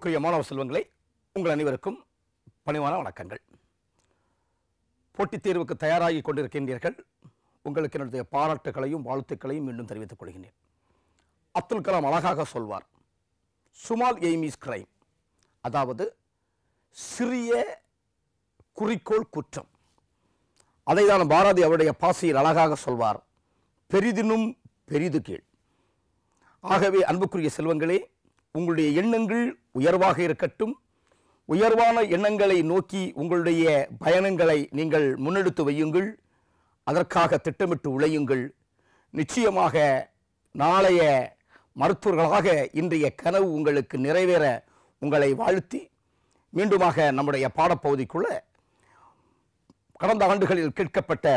அன்புக்குரிய மாணவ செல்வங்களே, உங்கள் அனைவருக்கும் பணிவான வணக்கங்கள். போட்டித் தேர்வுக்கு தயாராகி கொண்டிருக்கின்றீர்கள். உங்களுக்கு என்னுடைய பாராட்டுகளையும் வாழ்த்துக்களையும் மீண்டும் தெரிவித்துக் கொள்கிறேன். அப்துல் கலாம் அழகாக சொல்வார், ஸ்மால் எய்ம் இஸ் கிரைம், அதாவது சிறிய குறிக்கோள் குற்றம். அதை தான் பாரதி அவருடைய பாசியில் அழகாக சொல்வார், பெரிதினும் பெரிது கீழ். ஆகவே அன்புக்குரிய செல்வங்களே, உங்களுடைய எண்ணங்கள் உயர்வாக இருக்கட்டும். உயர்வான எண்ணங்களை நோக்கி உங்களுடைய பயணங்களை நீங்கள் முன்னெடுத்து வையுங்கள். அதற்காக திட்டமிட்டு உழையுங்கள். நிச்சயமாக நாளைய மருத்துவர்களாக இன்றைய கனவு உங்களுக்கு நிறைவேற உங்களை வாழ்த்தி மீண்டுமாக நம்முடைய பாடப்பகுதிக்குள்ள கடந்த ஆண்டுகளில் கேட்கப்பட்ட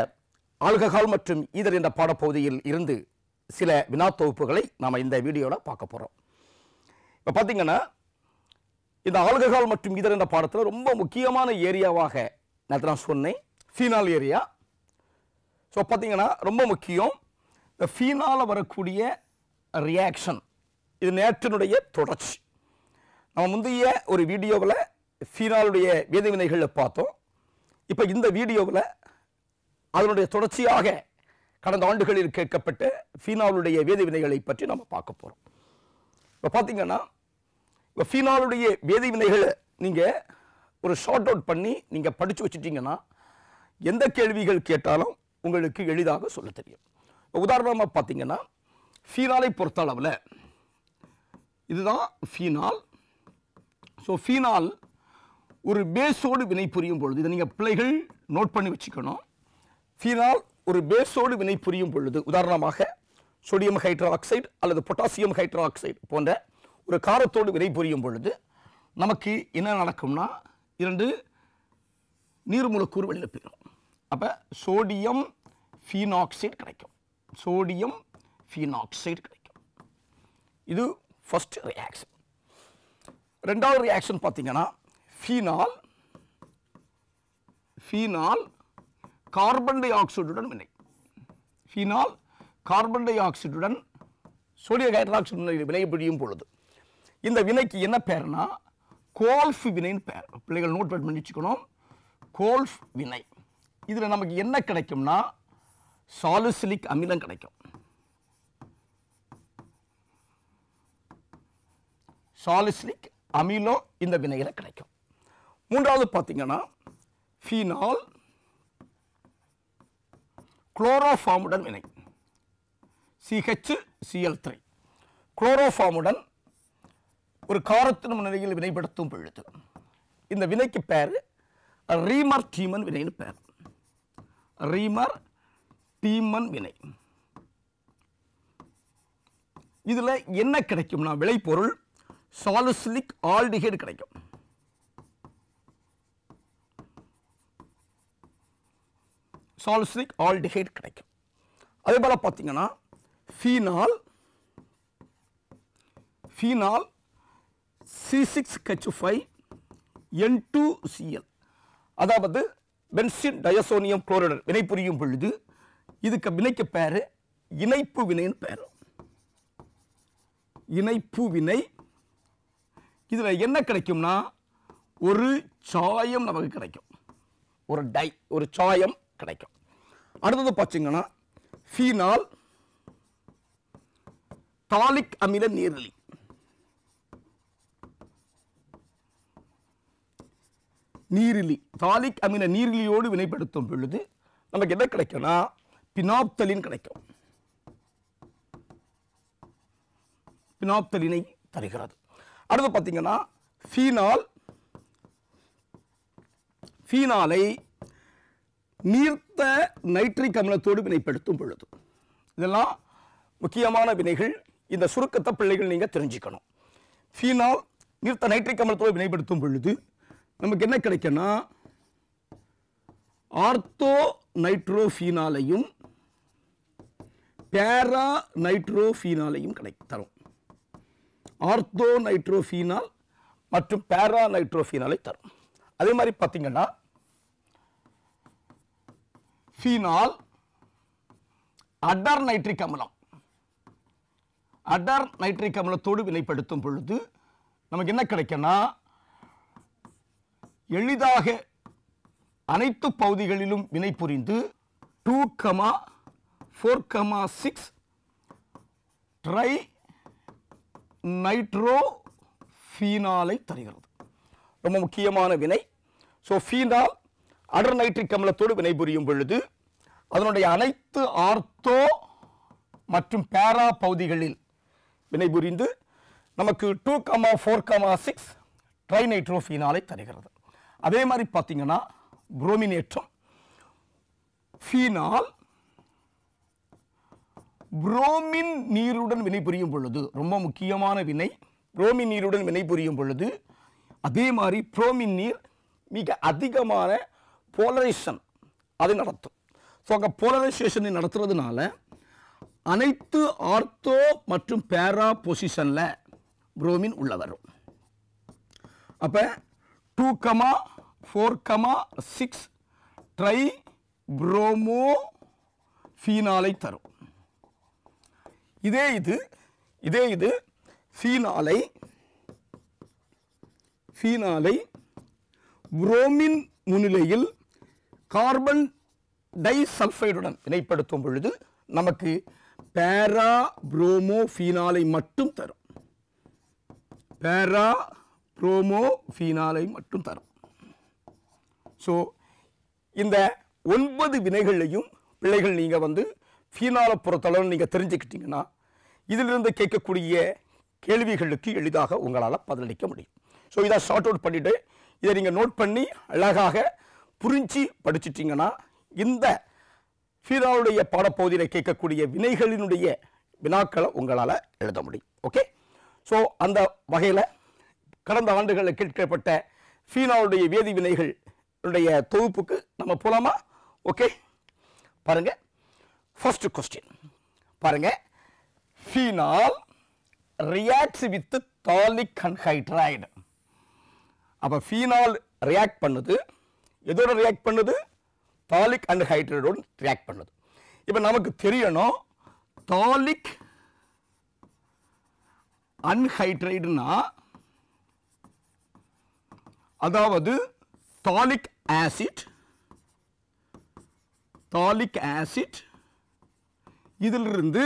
ஆல்கஹால் மற்றும் ஈதர் என்ற பாடப்பகுதியில் இருந்து சில வினா தொகுப்புகளை நாம் இந்த வீடியோவில் பார்க்க போகிறோம். இப்போ பார்த்தீங்கன்னா, இந்த ஆல்கஹால் மற்றும் ஈதர் என்ற பாடத்தில் ரொம்ப முக்கியமான ஏரியாவாக நான் சொன்னேன் ஃபீனால் ஏரியா. ஸோ பார்த்தீங்கன்னா ரொம்ப முக்கியம். இந்த ஃபீனால் வரக்கூடிய ரியாக்ஷன் இது நேற்றினுடைய தொடர்ச்சி. நம்ம முந்தைய ஒரு வீடியோவில் ஃபீனாலுடைய வேதிவினைகளை பார்த்தோம். இப்போ இந்த வீடியோவில் அதனுடைய தொடர்ச்சியாக கடந்த ஆண்டுகளில் கேட்கப்பட்ட ஃபீனாலுடைய வேதிவினைகளை பற்றி நம்ம பார்க்க போகிறோம். இப்போ பார்த்தீங்கன்னா, இப்போ ஃபீனாலுடைய வேதிவினைகளை நீங்கள் ஒரு ஷார்ட் அவுட் பண்ணி நீங்கள் படித்து வச்சுட்டிங்கன்னா எந்த கேள்விகள் கேட்டாலும் உங்களுக்கு எளிதாக சொல்ல தெரியும். உதாரணமாக பார்த்தீங்கன்னா, ஃபீனாலை பொறுத்த அளவில் இதுதான் ஃபீனால். ஸோ ஃபீனால் ஒரு பேஸோடு வினை புரியும் பொழுது, இதை நீங்கள் பிள்ளைகள் நோட் பண்ணி வச்சுக்கணும். ஃபீனால் ஒரு பேஸோடு வினை புரியும் பொழுது, உதாரணமாக சோடியம் ஹைட்ராக்சைடு அல்லது பொட்டாசியம் ஹைட்ராக்சைடு போன்ற ஒரு காரத்தோடு வினை புரியும் பொழுது நமக்கு என்ன நடக்கும்னா, இரண்டு நீர் மூலக்கூறு வெளியில் போயிடும். அப்போ சோடியம் ஃபீனாக்சைடு கிடைக்கும். சோடியம் ஃபீனாக்சைடு கிடைக்கும். இது ஃபர்ஸ்ட் ரியாக்ஷன். ரெண்டாவது ரியாக்ஷன் பார்த்தீங்கன்னா, ஃபீனால் கார்பன் டை ஆக்சைடுடன் வினை. ஃபீனால் கார்பன் டை ஆக்சைடுடன் சோடியம் ஹைட்ராக்சைடு வினை புரியும் பொழுது இந்த வினைக்கு என்ன பேர்னா கோல்ஃப் வினைன்னு பேர். பிள்ளைகள் நோட் பண்ணி வச்சுக்கணும். கோல்ஃப் வினை. இதில் நமக்கு என்ன கிடைக்கும்னா சாலிசிலிக் அமிலம் கிடைக்கும். சாலிசிலிக் அமிலம் இந்த வினையில் கிடைக்கும். மூன்றாவது பார்த்தீங்கன்னா, ஃபீனால் குளோரோஃபார்முடன் வினை. CHCl3 குளோரோஃபார்முடன் ஒரு காரத்தின் நிலையில் வினைப்படுத்தும் பொழுது இந்த வினைக்கு பேர் ரீமர் டீமன் வினைன்னு பேர். ரீமர் டீமன் வினை. இதில் என்ன கிடைக்கும்னா விளைபொருள் சாலிசிலிக் ஆல்டிஹைடு கிடைக்கும். சாலிசிலிக் ஆல்டிஹைடு கிடைக்கும். அதே போல் பார்த்தீங்கன்னா, ஃபீனால் C6H5N2Cl, அதாவது பென்சீன் டயசோனியம் குளோரைடு வினை புரியும் பொழுது இதுக்கு வினைக்கு பேர் இணைப்பு வினைன்னு பேர். இணைப்பு வினை. இதில் என்ன கிடைக்கும்னா ஒரு சாயம் நமக்கு கிடைக்கும். ஒரு சாயம் கிடைக்கும். அடுத்தது பார்த்தீங்கன்னா, ஃபீனால் டாலிக் அமில நீரிலி. டாலிக் அமில நீரிலியோடு வினைப்படுத்தும் பொழுது நமக்கு என்ன கிடைக்கும்னா பினாப்தலின் கிடைக்கும். பினாப்தலினை தருகிறது. அடுத்து பார்த்தீங்கன்னா, ஃபீனாலை நீர்த்த நைட்ரிக் அமிலத்தோடு வினைப்படுத்தும் பொழுது, இதெல்லாம் முக்கியமான வினைகள். இந்த சுருக்கத்தை பிள்ளைகள் நீங்கள் தெரிஞ்சுக்கணும். ஃபீனால் நீர்த்த நைட்ரிக் அமிலத்தோடு வினைப்படுத்தும் பொழுது நமக்கு என்ன கிடைக்கும்னா ஆர்த்தோ நைட்ரோஃபீனாலையும் பேரா நைட்ரோஃபீனாலையும் தரும். ஆர்த்தோ நைட்ரோஃபீனால் மற்றும் பேரா நைட்ரோஃபீனாலை தரும். அதே மாதிரி பார்த்தீங்கன்னா, ஃபீனால் அடர் நைட்ரிக் அமிலம் அடர் நைட்ரிக் அமிலத்தோடு வினைப்படுத்தும் பொழுது நமக்கு என்ன கிடைக்கும்னா எளிதாக அனைத்து பகுதிகளிலும் வினை புரிந்து 2,4,6 ட்ரை நைட்ரோஃபீனாலை தருகிறது. ரொம்ப முக்கியமான வினை. ஸோ ஃபீனால் அடர் நைட்ரிக் அமிலத்தோடு வினைபுரியும் பொழுது அதனுடைய அனைத்து ஆர்த்தோ மற்றும் பேரா பகுதிகளில் வினைபுரிந்து நமக்கு 2,4,6 ட்ரைநைட்ரோஃபீனாலை தருகிறது. அதே மாதிரி பார்த்தீங்கன்னா புரோமினேற்றம் ஃபீனால் புரோமின் நீருடன் வினைபுரியும் பொழுது ரொம்ப முக்கியமான வினை. புரோமின் நீருடன் வினைபுரியும் பொழுது அதே மாதிரி புரோமின் நீர் மிக அதிகமான போலரைசேஷன் அது நடத்தும். ஸோ அங்கே போலரைசேஷனை நடத்துறதுனால அனைத்து ஆர்த்தோ மற்றும் பேரா பொசிஷனில் புரோமின் உள்ள வரும். அப்போ 2,4,6 ட்ரை புரோமோ ஃபீனாலை தரும். இதே இது ஃபீனாலை புரோமின் முன்னிலையில் கார்பன் டைசல்ஃபைடுடன் வினைப்படுத்தும் பொழுது நமக்கு பேரா புரோமோ ஃபீனாலை மட்டும் தரும். பேரா புரோமோ ஃபீனாலை மட்டும் தரும். ஸோ இந்த 9 வினைகளையும் பிள்ளைகள் நீங்கள் வந்து ஃபீனாலை பொறுத்தளவு நீங்கள் தெரிஞ்சுக்கிட்டீங்கன்னா இதிலிருந்து கேட்கக்கூடிய கேள்விகளுக்கு எளிதாக உங்களால் பதிலளிக்க முடியும். ஸோ இதை ஷார்ட் அவுட் பண்ணிவிட்டு இதை நீங்கள் நோட் பண்ணி அழகாக புரிஞ்சு படிச்சிட்டிங்கன்னா இந்த ஃபீனாலுடைய பாடப்பகுதியில் கேட்கக்கூடிய வினைகளினுடைய வினாக்களை உங்களால் எழுத முடியும். ஓகே. ஸோ அந்த வகையில் கடந்த ஆண்டுகளில் கேட்கப்பட்ட ஃபீனாலுடைய வேதி வினைகளுடைய தொகுப்புக்கு நம்ம போலாமா? ஓகே, பாருங்க. ஃபர்ஸ்ட் கொஸ்டின் பாருங்க. Phenol reacts with phthalic anhydride. அப்போ ஃபீனால் ரியாக்ட் பண்ணுது, எதோட ரியாக்ட் பண்ணுது? தாலிக் அன்ஹைட்ரைடோடு ரியாக்ட் பண்ணுது. இப்போ நமக்கு தெரியணும் தாலிக் அன்ஹைட்ரைடுனா அதாவது தாலிக் ஆசிட் இதிலிருந்து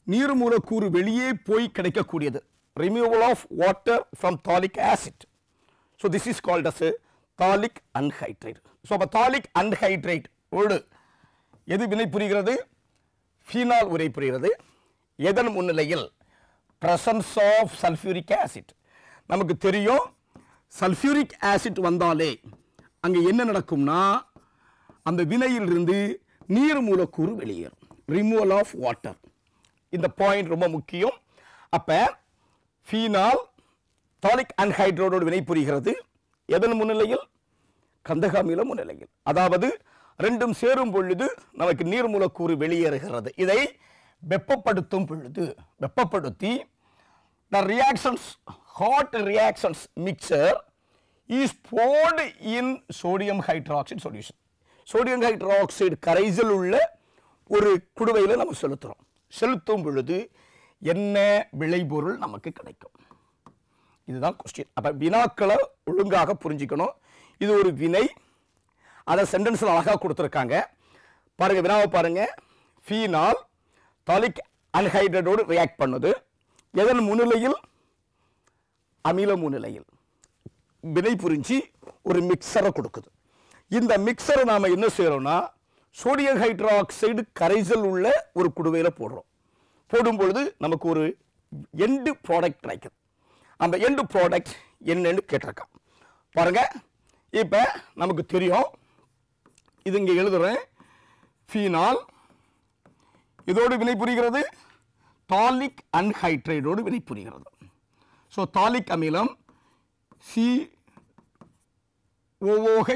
நீர் மூலக்கூறு வெளியே போய் கிடைக்கக்கூடியது. Removal of water from phthalic acid. So this is called as phthalic anhydride. So அப்போ தாலிக் அன்ஹைட்ரைட் ஓடு எது வினை புரிகிறது? ஃபீனால் வினை புரிகிறது. எதன் முன்னிலையில்? Presence of sulphuric acid. நமக்கு தெரியும் சல்ஃபியூரிக் ஆசிட் வந்தாலே அங்கே என்ன நடக்கும்னா அந்த வினையிலிருந்து நீர் மூலக்கூறு வெளியேறும். Removal of water. இந்த பாயிண்ட் ரொம்ப முக்கியம். அப்போ ஃபீனால் தாலிக் அன்ஹைட்ரைடோடு வினை புரிகிறது. எதன் முன்னிலையில்? கந்தக அமில முன்னிலையில். அதாவது ரெண்டும் சேரும் பொழுது நமக்கு நீர் மூலக்கூறு வெளியேறுகிறது. இதை வெப்பப்படுத்தும் பொழுது வெப்பப்படுத்தி the reactions, hot reactions mixture is poured in sodium hydroxide solution. sodium hydroxide கரைசல் உள்ள ஒரு குடுவையில் நம்ம செலுத்தும் பொழுது என்ன விளைபொருள் நமக்கு கிடைக்கும்? இதுதான் கொஸ்டின். அப்போ வினாக்களை ஒழுங்காக புரிஞ்சுக்கணும். இது ஒரு வினை, அதை சென்டென்ஸில் அழகாக கொடுத்துருக்காங்க. பாருங்க, வினாவை பாருங்க. ஃபீனால் தாலிக் அன்ஹைட்ரைடோடு ரியாக்ட் பண்ணுது. எதன் முன்னிலையில்? அமில முன்னிலையில் வினை புரிஞ்சு ஒரு மிக்சரை கொடுக்குது. இந்த மிக்சரை நாம் என்ன செய்கிறோம்னா சோடியம் ஹைட்ராக்சைடு கரைசல் உள்ள ஒரு குடுவையில் போடும் பொழுது நமக்கு ஒரு எண்டு ப்ராடக்ட் கிடைக்குது. அந்த எண்டு ப்ராடக்ட் என்னன்னு கேட்டிருக்கான் பாருங்க. இப்போ நமக்கு தெரியும், இது இங்கே எழுதுறேன். ஃபீனால் இதோடு வினை புரிகிறது, தாலிக் அன்ஹைட்ரைடோடு வினை புரிகிறது. ஸோ தாலிக் அமிலம் COOH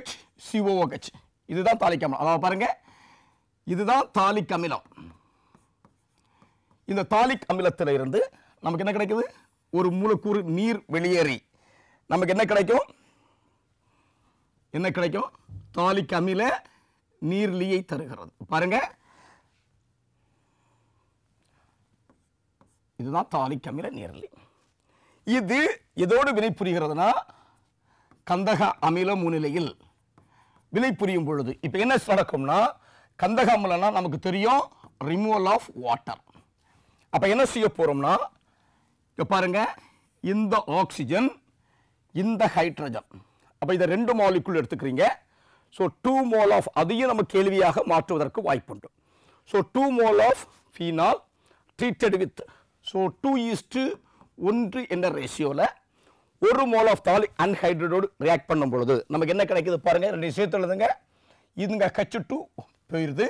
COOH இதுதான் தாலிக் அமிலம். அதாவது பாருங்க, இதுதான் தாலிக் அமிலம். இந்த தாலிக் அமிலத்தில் இருந்து நமக்கு என்ன கிடைக்குது? ஒரு மூலக்கூறு நீர் வெளியேறி நமக்கு என்ன கிடைக்கும்? தாலிக் அமில நீர்லியை தருகிறது. பாருங்க, இதுதான் தாலிக் அமில நீர்லி. இது எதோடு வினைபுரிகிறதுனா கந்தக அமில முன்னிலையில் வினைபுரியும் பொழுது இப்போ என்ன நடக்கும்னா கந்தக அமிலம்னா நமக்கு தெரியும் ரிமூவல் ஆஃப் வாட்டர். அப்போ என்ன செய்ய போறோம்னா இங்க பாருங்க இந்த ஆக்சிஜன் இந்த ஹைட்ரஜன் அப்போ இதை 2 மாலிகுல் எடுத்துக்கிறீங்க. ஸோ 2 மோல் ஆஃப் அதையும் நம்ம கேள்வியாக மாற்றுவதற்கு வாய்ப்புண்டு. So 2 mole of phenol treated with 2:1 என்ற ரேஷியோவில் 1 மோல் ஆஃப் தாலிக் அன்ஹைட்ரேட்டோடு ரியாக்ட் பண்ணும் பொழுது நமக்கு என்ன கிடைக்குது பாருங்க. 2 சேர்த்து எழுதுங்க. இதுங்க H2 போயிருது.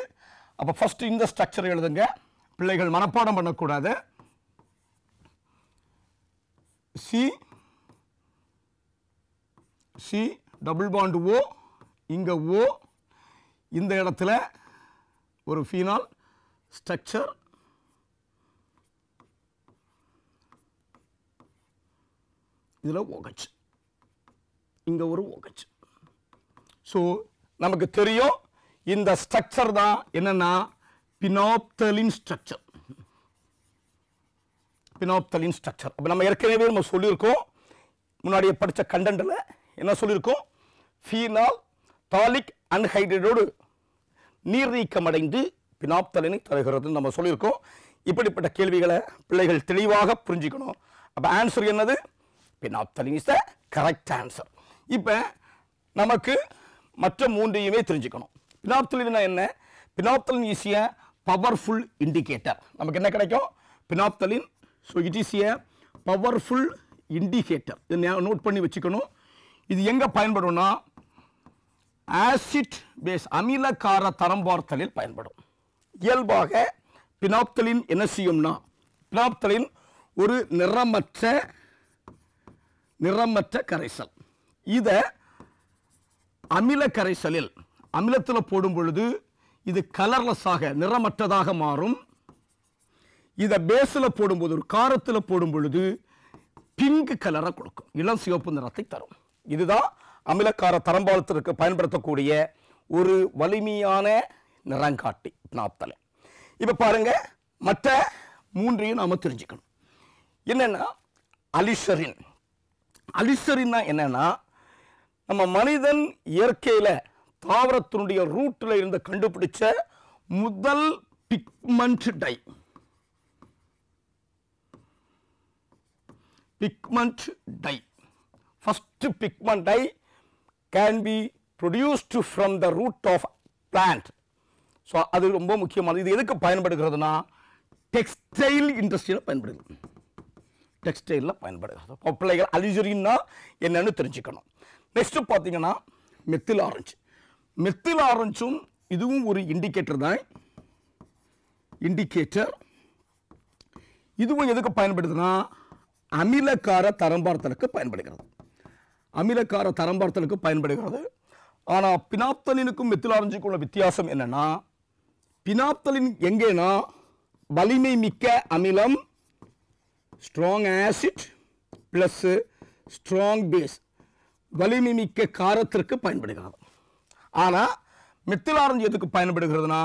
அப்போ ஃபர்ஸ்ட் இந்த ஸ்ட்ரக்சர் எழுதுங்க. பிள்ளைகள் மனப்பாடம் பண்ணக்கூடாது. சி டபுள் பாண்ட் O, இங்க O, இந்த இடத்துல ஒரு ஃபீனால் ஸ்ட்ரக்சர், இதுல OH, இங்க ஒரு OH. ஸோ நமக்கு தெரியும் இந்த ஸ்ட்ரக்சர் தான் என்னன்னா பினாப்தலின் ஸ்ட்ரக்சர். பினாப்தலின் ஸ்ட்ரக்சர் அப்போ நம்ம ஏற்கனவே நம்ம சொல்லியிருக்கோம், முன்னாடியே படித்த கண்டென்ட்ல என்ன சொல்லியிருக்கோம், ஃபீனால் தாலிக் அன்ஹைட்ரேட்டோடு நீர் நீக்கமடைந்து பினாப்தலினை தருகிறது நம்ம சொல்லியிருக்கோம். இப்படிப்பட்ட கேள்விகளை பிள்ளைகள் தெளிவாக புரிஞ்சுக்கணும். அப்போ ஆன்சர் என்னது, phenolphthalein is the correct answer. இப்போ நமக்கு மற்ற 3ஐயுமே தெரிஞ்சுக்கணும். பினாப்தலின் என்ன, phenolphthalein is a powerful indicator. நமக்கு என்ன கிடைக்கும், phenolphthalein. So it is a powerful indicator. இதை நோட் பண்ணி வச்சுக்கணும். இது எங்க பயன்படும்னா ஆசிட் பேஸ் அமிலக்கார தரம் பார்த்தலில் பயன்படும். இயல்பாக பினாப்தலின் என்ன செய்யும்னா, பினாப்தலின் ஒரு நிறமற்ற கரைசல். இதை அமில கரைசலில் அமிலத்தில் போடும் பொழுது இது கலர்லெஸ்ஸாக நிறமற்றதாக மாறும். இதை பேஸில் போடும்போது ஒரு காரத்தில் போடும் பொழுது பிங்க் கலரை கொடுக்கும், இளம் சிவப்பு நிறத்தை தரும். இதுதான் அமிலக்கார தரம்பாலத்திற்கு பயன்படுத்தக்கூடிய ஒரு வலிமையான நிறங்காட்டி பினாப்தலின். இப்போ பாருங்க மற்ற 3ஐயும் நாம தெரிஞ்சுக்கணும். என்னன்னா அலிசரின். அலிசரின்னா என்னன்னா நம்ம மனிதன் இயற்கையில் தாவரத்தினுடைய ரூட்டில் இருந்து கண்டுபிடிச்ச முதல் pigment dye. Pigment dye. First pigment dye can be produced from the root of plant. So அது ரொம்ப முக்கியமானது. இது எதுக்கு பயன்படுகிறதுனா டெக்ஸ்டைல் இண்டஸ்ட்ரியில் பயன்படுகிறது. டெக்ஸ்டைலில் பயன்படுகிறது. பிள்ளைகள் அலிசரின்னா என்னன்னு தெரிஞ்சுக்கணும். நெக்ஸ்ட் பார்த்தீங்கன்னா மெத்தில் ஆரஞ்சு. மெத்தில் ஆரஞ்சும் இதுவும் ஒரு இண்டிகேட்டர் தான். இண்டிகேட்டர் இதுவும் எதுக்கு பயன்படுதுன்னா அமிலக்கார தரம் பார்த்தலுக்கு பயன்படுகிறது. அமிலக்கார தரம் பார்த்தலுக்கு பயன்படுகிறது. ஆனால் பினாப்தலினுக்கும் மெத்தில் ஆரஞ்சுக்கும் உள்ள வித்தியாசம் என்னன்னா, பினாப்தலின் எங்கேனா வலிமை மிக்க அமிலம், strong acid plus strong base, வலிமை மிக்க காரத்திற்கு பயன்படுகிறது. ஆனால் மெத்தில் ஆரஞ்சு எதுக்கு பயன்படுகிறதுனா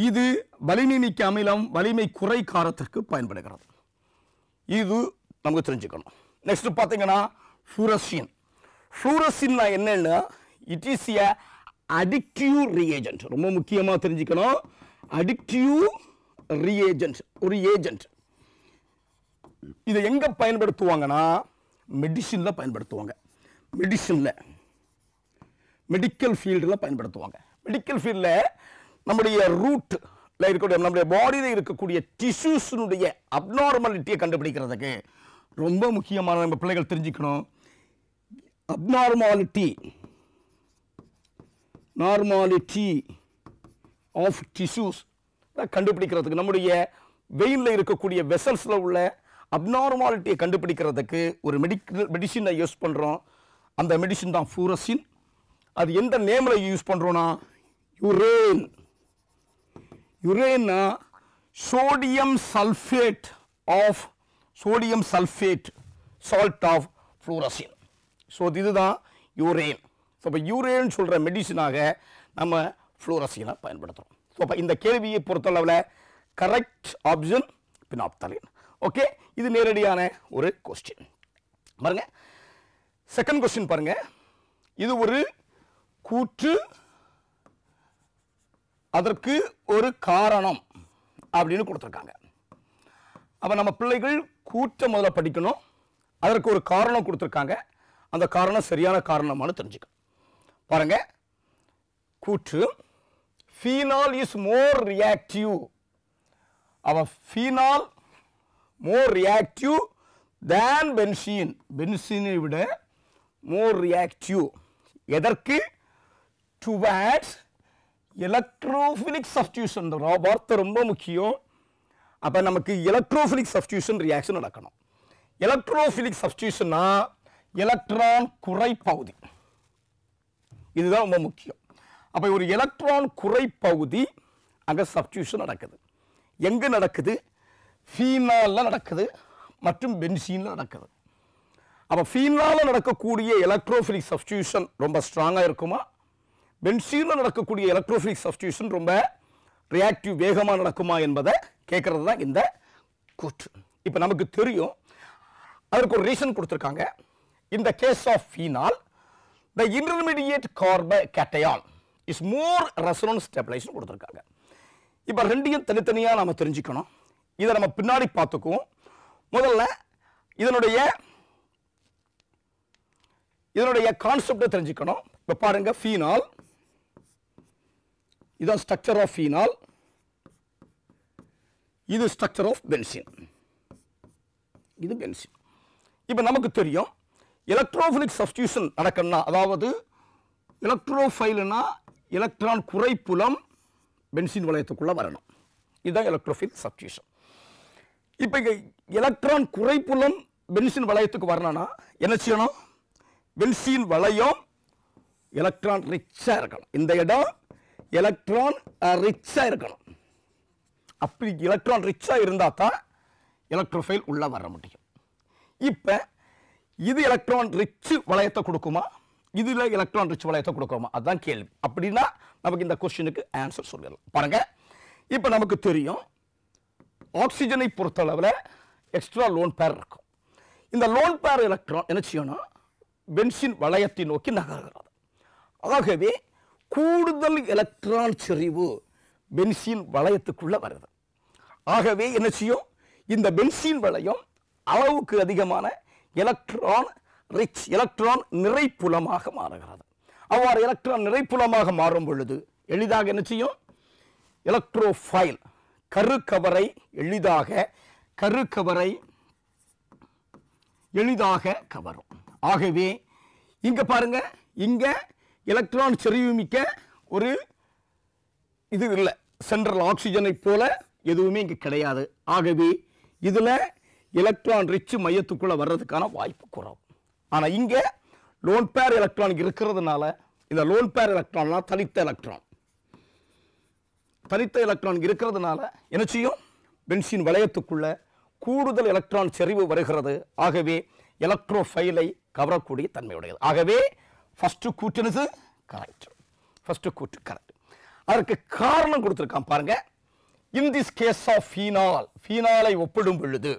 இது வலிமை மிக்க அமிலம், வலிமை குறை காரத்திற்கு பயன்படுகிறது. இது நமக்கு தெரிஞ்சுக்கணும். நெக்ஸ்ட் பார்த்தீங்கன்னா ஃப்ளூரசின். ஃப்ளூரசின்னா என்னன்னா it is a addictive reagent. ரொம்ப முக்கியமாக தெரிஞ்சுக்கணும். அடிக்டிவ் ரியேஜென்ட், ஒரு ஏஜென்ட். இதை எங்க பயன்படுத்துவாங்கன்னா மெடிசின்ல பயன்படுத்துவாங்க. மெடிக்கல் ஃபீல்டில் பயன்படுத்துவாங்க. மெடிக்கல் ஃபீல்டில் நம்முடைய ரூட்ல இருக்கக்கூடிய நம்முடைய பாடியில் இருக்கக்கூடிய டிஷ்யூஸினுடைய அப்நார்மாலிட்டியை கண்டுபிடிக்கிறதுக்கு ரொம்ப முக்கியமான நம்ம பிள்ளைகள் தெரிஞ்சுக்கணும். அப்நார்மாலிட்டி ஆஃப் டிஷ்யூஸ் கண்டுபிடிக்கிறதுக்கு நம்முடைய வெயினில் இருக்கக்கூடிய வெசல்ஸில் உள்ள அப்நார்மாலிட்டியை கண்டுபிடிக்கிறதுக்கு ஒரு மெடிசினை யூஸ் பண்ணுறோம். அந்த மெடிசின் தான் ஃப்ளூரசின். அது எந்த நேமில் யூஸ் பண்ணுறோன்னா யுரேன். யுரேன்னா sodium sulphate salt of fluorescein. So இதுதான் யூரேன். ஸோ இப்போ யூரேன் சொல்கிற மெடிசினாக நம்ம ஃப்ளூரசினை பயன்படுத்துகிறோம். ஸோ அப்போ இந்த கேள்வியை பொறுத்தளவில் கரெக்ட் ஆப்ஷன் பினாப்தலின். ஓகே, இது நேரடியான ஒரு கொஸ்டின். பாருங்க செகண்ட் क्वेश्चन பாருங்க இது ஒரு கூற்று அதற்கு ஒரு காரணம் அப்படினு கொடுத்திருக்காங்க அப்ப நம்ம பிள்ளைகள் கூற்ற முதல்ல படிக்கணும் அதற்கு ஒரு காரணம் கொடுத்திருக்காங்க அந்த காரணம் சரியான காரணமானு தெரிஞ்சுக்கணும் பாருங்க கூற்று phenol is more reactive our phenol more reactive than benzene benzene விட more reactive எதற்கு towards electrophilic substitution இந்த வார்த்தை ரொம்ப முக்கியம் அப்ப நமக்கு electrophilic substitution reaction நடக்கணும் electrophilic substitutionனா எலக்ட்ரான் குறைப்பகுதி இதுதான் ரொம்ப முக்கியம் அப்ப ஒரு எலக்ட்ரான் குறைப்பகுதி அங்க சப்ஸ்டிடியூஷன் நடக்குது எங்க நடக்குது ஃபீனால்ல நடக்குது மற்றும் பென்சீன்ல நடக்குது அப்ப ஃபீனால்ல நடக்கக்கூடிய எலக்ட்ரோஃபிலிக் சப்ஸ்டிடியூஷன் ரொம்ப ஸ்ட்ராங்கா இருக்குமா பென்சீன்ல நடக்கக்கூடிய எலக்ட்ரோஃபிலிக் சப்ஸ்டிடியூஷன் ரொம்ப ரியாக்டிவ் வேகமா நடக்குமா என்பதை கேட்கிறது தான் இந்த கூற்று இப்போ நமக்கு தெரியும் அதற்கு ஒரு ரீசன் கொடுத்திருக்காங்க in the case of phenol the intermediate carbocation is more resonance stabilized கொடுத்திருக்காங்க இப்போ ரெண்டையும் தனித்தனியா நாம தெரிஞ்சுக்கணும் இத நம்ம பின்னாடி பார்த்துக்குவோம் முதல்ல இதனுடைய கான்செப்ட் தெரிஞ்சுக்கணும் இப்போ பாருங்க phenol இதான் ஸ்ட்ரக்சர் ஆஃப் phenol இது ஸ்ட்ரக்சர் ஆஃப் பென்சீன் இது பென்சீன் இப்போ நமக்கு தெரியும் எலக்ட்ரோஃபிலிக் சப்ஸ்டிடியூஷன் நடக்கணும்னா அதாவது எலக்ட்ரோஃபைல்னா எலக்ட்ரான் குறைப்புலம் பென்சீன் வளையத்துக்குள்ள வரணும் இதுதான் எலக்ட்ரோஃபிலிக் சப்ஸ்டிடியூஷன் இப்போ இங்க எலக்ட்ரான் குறைப்புலம் பென்சீன் வளையத்துக்கு வரணும்னா என்ன செய்யணும் பென்சீன் வளையம் எலக்ட்ரான் ரிச்சா இருக்கணும் இந்த இடம் எலக்ட்ரான் ரிச்சா இருக்கணும் அப்படி எலக்ட்ரான் ரிச்சா இருந்தா தான் எலக்ட்ரோஃபைல் உள்ள வர முடியும் இப்போ இது எலக்ட்ரான் ரிச் வளையத்தை கொடுக்குமா இதுல எலக்ட்ரான் ரிச் வளையத்தை கொடுக்குமா அதான் கேள்வி அப்படினா நமக்கு இந்த क्वेश्चनக்கு ஆன்சர் சொல்லலாம் பாருங்க இப்போ நமக்கு தெரியும் ஆக்ஸிஜனை பொறுத்தளவுல எக்ஸ்ட்ரா லோன் பேர் இருக்கும் இந்த லோன் பேர் எலக்ட்ரான் என்ன செய்யணும் பென்சீன் வளையத்தை நோக்கி நகர்கிறது ஆகவே கூடுதல் எலக்ட்ரான் செறிவு பென்சீன் வளையத்துக்குள்ள வருது ஆகவே என்ன செய்யும் இந்த பென்சீன் வளையம் அளவுக்கு அதிகமான எலக்ட்ரான் ரிச் எலக்ட்ரான் நிறைப்புலமாக மாறுகிறது அவ்வாறு எலக்ட்ரான் நிறைப்புலமாக மாறும் பொழுது எளிதாக என்ன செய்யும் எலக்ட்ரோஃபைல் கருக்கவரை எளிதாக கவரும் ஆகவே இங்க பாருங்க இங்க எலக்ட்ரான் செறிவு மிக்க ஒரு இது இல்லை சென்ட்ரல் ஆக்சிஜனை போல எதுவுமே இங்க கிடையாது ஆகவே இதுல எலக்ட்ரான் ரிச் மையத்துக்குள்ள வர்றதுக்கான வாய்ப்பு குறைவு ஆனா இங்க லோன் பேர் எலக்ட்ரான் இருக்கிறதுனால இந்த லோன் பேர் எலக்ட்ரான்னா தனித்த எலக்ட்ரான் இருக்கிறதுனால என்ன செய்யும் பென்சீன் வளையத்துக்குள்ள கூடுதல் எலக்ட்ரான் செறிவு வருகிறது ஆகவே எலக்ட்ரோஃபைலை கவரக்கூடிய தன்மையுடையது ஆகவே ஃபர்ஸ்ட் கூற்று கரெக்ட் அதற்கு காரணம் கொடுத்திருக்கான் பாருங்க in this case of phenol ஒப்பிடும் பொழுது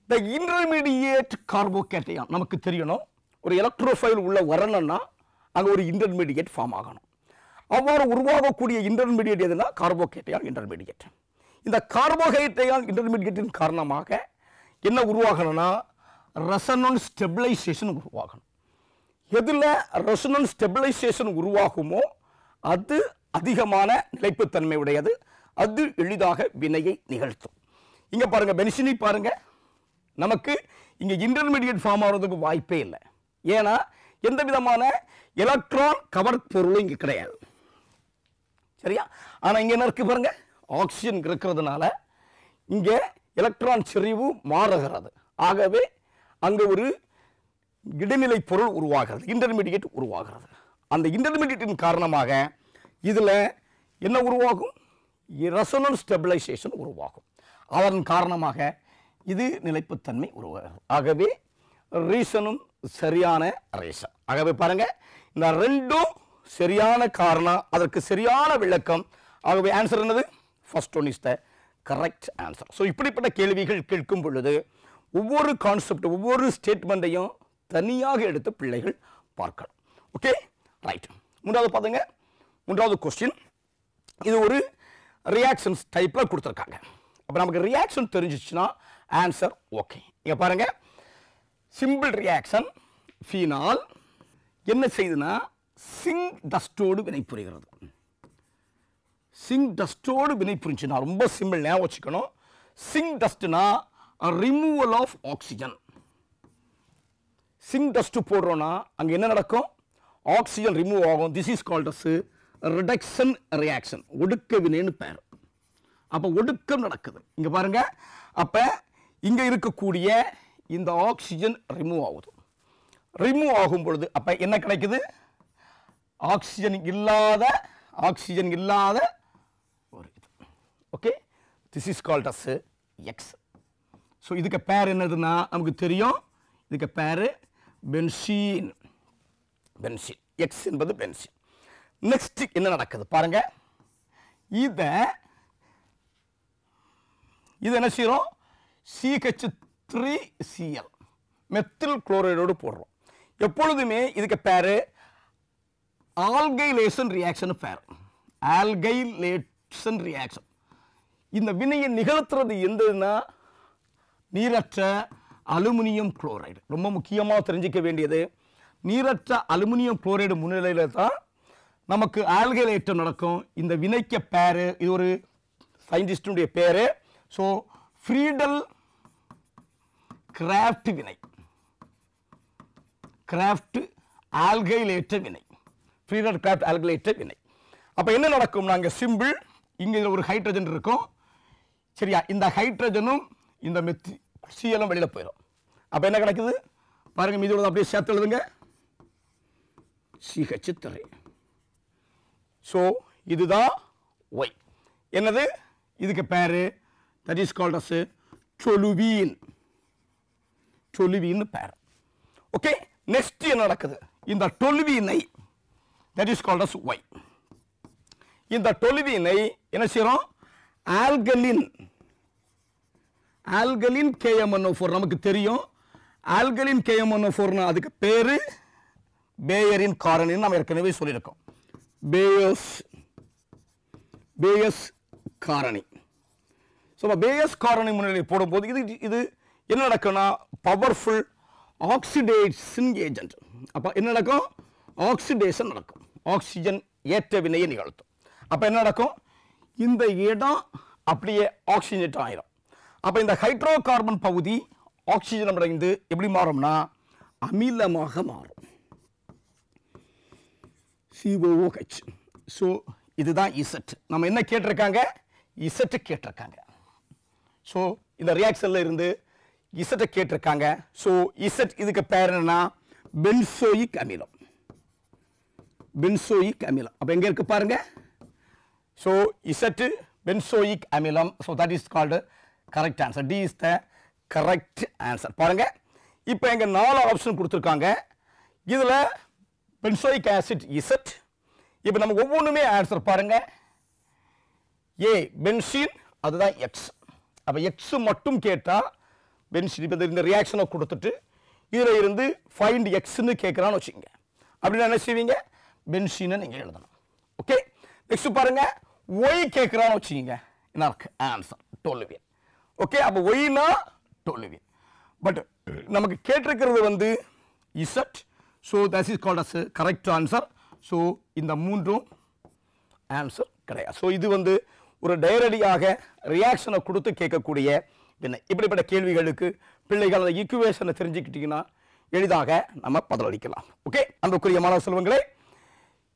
the intermediate carbocation நமக்கு தெரியணும் ஒரு எலக்ட்ரோஃபைல் உள்ள வரணும்னா அங்க ஒரு இன்டர்மீடியேட் ஃபார்ம் ஆகணும் அவ்வாறு உருவாகக்கூடிய இன்டர்மீடியேட் எதுனா கார்போகேட்டையான் இன்டர்மீடியேட் இந்த கார்போகேட்டையான் இன்டர்மீடியேட்டின் காரணமாக என்ன உருவாகணும்னா ரெசோனன்ஸ் ஸ்டெபிலைசேஷன் உருவாகணும் எதுல ரெசோனன்ஸ் ஸ்டெபிலைசேஷன் உருவாகுமோ அது அதிகமான நிலைப்புத்தன்மை உடையது அது எளிதாக வினையை நிகழ்த்தும் இங்க பாருங்க பென்சீனை பாருங்க நமக்கு இங்க இன்டர்மீடியேட் ஃபார்ம் ஆகிறதுக்கு வாய்ப்பே இல்லை ஏன்னா எந்த விதமான எலக்ட்ரான் கவர் பொருளும் இங்க கிடையாது சரியா ஆனா இங்க என்ன இருக்கு பாருங்க ஆக்சிஜன் இருக்கிறதுனால இங்க எலக்ட்ரான் செறிவு மாறுகிறது ஆகவே அங்க ஒரு இடைநிலை பொருள் உருவாகிறது இன்டர்மீடியேட் உருவாகிறது அந்த இன்டர்மீடியேட்டின் காரணமாக இதுல என்ன உருவாகும் ரெசோனன்ஸ் ஸ்டெபிலைசேஷன் உருவாகும் அதன் காரணமாக இது நிலைப்புத்தன்மை உருவாகிறது ஆகவே ரீசனும் சரியான ரீசன் ஆகவே பாருங்க இந்த ரெண்டும் சரியான காரணம் அதற்கு சரியான விளக்கம் ஆகவே ஆன்சர் என்னது first one is the correct answer so இப்படிப்பட்ட கேள்விகள் கேட்கும் பொழுது ஒவ்வொரு கான்செப்ட் ஒவ்வொரு ஸ்டேட்மெண்ட்டையும் தனியாக எடுத்து பிள்ளைகள் பார்க்கணும். Okay right. மூன்றாவது பாருங்க, மூன்றாவது கொஸ்டின். இது ஒரு ரியாக்ஷன்ஸ் டைப்பில் கொடுத்துருக்காங்க. அப்போ நமக்கு ரியாக்ஷன் தெரிஞ்சிச்சுன்னா ஆன்சர் ஓகே. இங்கே பாருங்க, சிம்பிள் ரியாக்ஷன் ஃபீனால் என்ன செய்யுதுன்னா சிங்க் டஸ்டோடு வினைபுரிகிறது. சிங்க் டஸ்டோடு வினைபுரிஞ்சுன்னா ரொம்ப சிம்பிள், ஞாபகம் வச்சுக்கணும். சிங்க் டஸ்ட்னா removal of oxygen. Zinc dust போடுறோன்னா அங்கே என்ன நடக்கும்? ஆக்சிஜன் ரிமூவ் ஆகும். This is called as reduction reaction, ஒடுக்க வினைன்னு பேர். அப்போ ஒடுக்கம் நடக்குது. இங்கே பாருங்க, அப்போ இங்கே இருக்கக்கூடிய இந்த ஆக்சிஜன் ரிமூவ் ஆகுது. ரிமூவ் ஆகும் பொழுது அப்போ என்ன கிடைக்குது? ஆக்சிஜன் இல்லாத ஒரு இது. Okay, this is called as X. So இதுக்கு பேர் என்னதுன்னா நமக்கு தெரியும், இதுக்கு பேர் பென்சீன். பென்சீன், எக்ஸ் என்பது பென்சீன். நெக்ஸ்ட் என்ன நடக்குது பாருங்க, இது என்ன செய்யறோம்? CH3Cl மெத்தில் குளோரைடோடு போடுறோம். எப்பொழுதுமே இதுக்கு பேரு ஆல்கைலேஷன் ரியாக்ஷன் பேர். ஆல்கைலேஷன் ரியாக்ஷன். இந்த வினையை நிகழ்த்துறது எந்ததுன்னா நீரற்ற அலுமினியம் குளோரைடு. ரொம்ப முக்கியமாக தெரிஞ்சிக்க வேண்டியது, நீரற்ற அலுமினியம் குளோரைடு முன்னிலையில் தான் நமக்கு ஆல்கைலேட்டம் நடக்கும். இந்த வினைக்க பேரு, இது ஒரு சயின்டிஸ்டுடைய பேரு. ஸோ ஃப்ரீடல் கிராஃப்ட் வினை, கிராஃப்ட் ஆல்கைலேட்ட வினை, ஃப்ரீடல் கிராஃப்ட் ஆல்கைலேட்ட வினை. அப்போ என்ன நடக்கும்? நாங்கள் சிம்பிள், இங்கே ஒரு ஹைட்ரஜன் இருக்கும் சரியா, இந்த ஹைட்ரஜனும் இந்த சிஎலும் வெளியில் போயிடும். அப்போ என்ன கிடைக்குது பாருங்க, மீதோட அப்படியே சேர்த்து எழுதுங்க, CH3. ஸோ இதுதான் ஒய். என்னது? இதுக்கு பேரு that is called as toluene. Toluene பேர். ஓகே, நெக்ஸ்ட் என்ன நடக்குது? இந்த டொலுவீனை that is called as Y. இந்த டொலுவீனை என்ன செய்யறோம்? ஆல்கலின், ஆல்கலின் KMnO4 நமக்கு தெரியும். ஆல்கலின் KMnO4 அதுக்கு பேரு பேயரின் காரணின்னு நம்ம ஏற்கனவே சொல்லியிருக்கோம். பேயஸ் காரணி. ஸோ பேயஸ் காரணி முன்னிலையில் போடும்போது இது என்ன நடக்கும்னா பவர்ஃபுல் ஆக்சிடேஷன் ஏஜென்ட். அப்போ என்ன நடக்கும்? ஆக்சிடேஷன் நடக்கும். ஆக்சிஜன் ஏற்ற வினையை நிகழ்த்தும். அப்போ என்ன நடக்கும்? இந்த இடம் அப்படியே ஆக்சிஜனேட் ஆயிரும். அப்போ இந்த ஹைட்ரோ கார்பன் பகுதி ஆக்சிஜன் அடைந்து எப்படி மாறும்னா அமிலமாக மாறும். COOH. ஸோ இதுதான் இசட். நம்ம என்ன கேட்டிருக்காங்க? இசட் கேட்டிருக்காங்க. ஸோ இந்த ரியாக்ஷன்ல இருந்து இசட்டை கேட்டிருக்காங்க. ஸோ இசட் இதுக்கு பேர் என்னன்னா பென்சோயிக் அமிலம். பென்சோயிக் அமிலம். அப்போ எங்க இருக்கு பாருங்க. ஸோ இசட் பென்சோயிக் அமிலம். So that is called correct answer. D is the correct answer. பாருங்க, இப்போ எங்க 4 ஆப்ஷன் கொடுத்துருக்காங்க. இதுல பென்சோயிக் ஆசிட் இசட். இப்போ நமக்கு ஒவ்வொன்றுமே ஆன்சர் பாருங்க. ஏ பென்சீன், அதுதான் எக்ஸ். அப்போ எக்ஸ் மட்டும் கேட்டால் பென்சீன். இப்போ இந்த ரியாக்ஷனை கொடுத்துட்டு இதில் இருந்து ஃபைண்ட் எக்ஸ்ன்னு கேட்குறான்னு வச்சுக்கோங்க. அப்படின்னா என்ன செய்வீங்க? பென்சீனை நீங்கள் எழுதணும். ஓகே, நெக்ஸ்ட் பாருங்க, ஒய் கேட்குறான்னு வச்சுக்கோங்க. என்ன இருக்கு? Answer toluene. ஓகே, அப்போ ஒய்னா டொலுவீன். பட் நமக்கு கேட்டிருக்கிறது வந்து Z. So that is called as correct answer. So இந்த மூன்றும் ஆன்சர் கிடையாது. ஸோ இது வந்து ஒரு டைரக்டாக ரியாக்ஷனை கொடுத்து கேட்கக்கூடிய வினை. இப்படிப்பட்ட கேள்விகளுக்கு பிள்ளைகள் அந்த ஈக்குவேஷனை தெரிஞ்சுக்கிட்டீங்கன்னா எளிதாக நம்ம பதிலளிக்கலாம். ஓகே, அன்புக்குரிய மாணவ செல்வங்களே,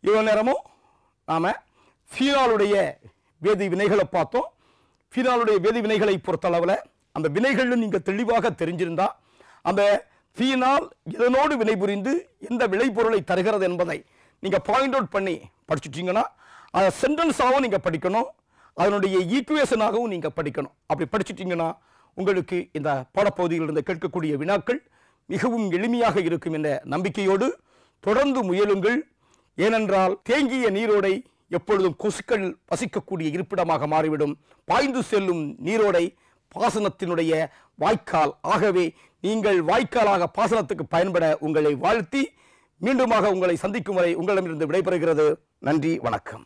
இவ்வளோ நேரமும் நாம் ஃபீனாலுடைய வேதி வினைகளை பார்த்தோம். ஃபீனாலுடைய வேதி வினைகளை பொறுத்தளவில் அந்த வினைகள் நீங்கள் தெளிவாக தெரிஞ்சிருந்தா அந்த ஃபீனால் இதனோடு வினைபுரிந்து எந்த விளைபொருளை தருகிறது என்பதை நீங்கள் பாயிண்ட் அவுட் பண்ணி படிச்சுட்டீங்கன்னா அதை சென்டென்ஸாகவும் நீங்கள் படிக்கணும், அதனுடைய ஈக்குவேஷனாகவும் நீங்கள் படிக்கணும். அப்படி படிச்சுட்டீங்கன்னா உங்களுக்கு இந்த பாடப்பகுதியிலிருந்து கேட்கக்கூடிய வினாக்கள் மிகவும் எளிமையாக இருக்கும் என்ற நம்பிக்கையோடு தொடர்ந்து முயலுங்கள். ஏனென்றால் தேங்கிய நீரோடை எப்பொழுதும் கொசுக்கள் வசிக்கக்கூடிய இருப்பிடமாக மாறிவிடும். பாய்ந்து செல்லும் நீரோடை பாசனத்தினுடைய வாய்க்கால். ஆகவே நீங்கள் வாய்க்காலாக பாசனத்துக்கு பயன்பட உங்களை வாழ்த்தி மீண்டுமாக உங்களை சந்திக்கும் வரை உங்களிடமிருந்து விடைபெறுகிறது. நன்றி, வணக்கம்.